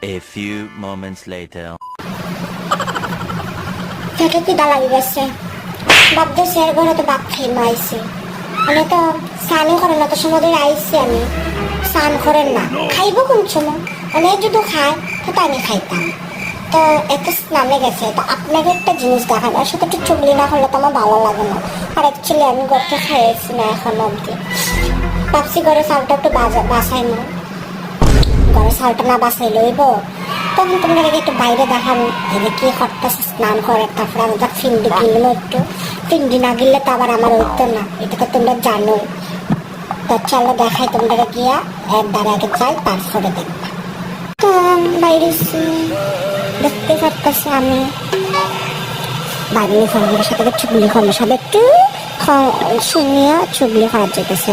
A few moments later. থেকে কি দালালি গেছে বাপদের শেয়ার ঘরে তো বাপ খাই মাইছে মানে তো স্নানই করে না তো সময় ধরে আইসি আমি স্নান করেন না খাইবো কোন সময় মানে যদি খায় তো আমি খাইতাম তো এত স্নানে গেছে তো আপনাকে একটা জিনিস দেখানো আর সাথে একটু চুগলি না করলে তো আমার ভালো লাগে না আর অ্যাকচুয়ালি আমি ঘরটা খাইয়েছি না এখন অব্দি ভাবছি ঘরে চালটা একটু বাসাই না ঘরে চালটা না বাসাই লইব তখন তোমরা একটু বাইরে দেখাবো এদের কি হটটা স্নান করে তারপরে আমি তার ফিন্ডি কিনবো একটু ফিন্ডি না গিললে তো আবার আমার হইতো না এটা তো তোমরা জানো তো চলো দেখাই তোমরা গিয়া এর দ্বারা আগে যাই তারপরে দেখবা তো বাইরে দেখতে পারতেছি আমি বাইরে ফোনের সাথে চুগলি করলে সব একটু শুনিয়া চুগলি করা যেতেছে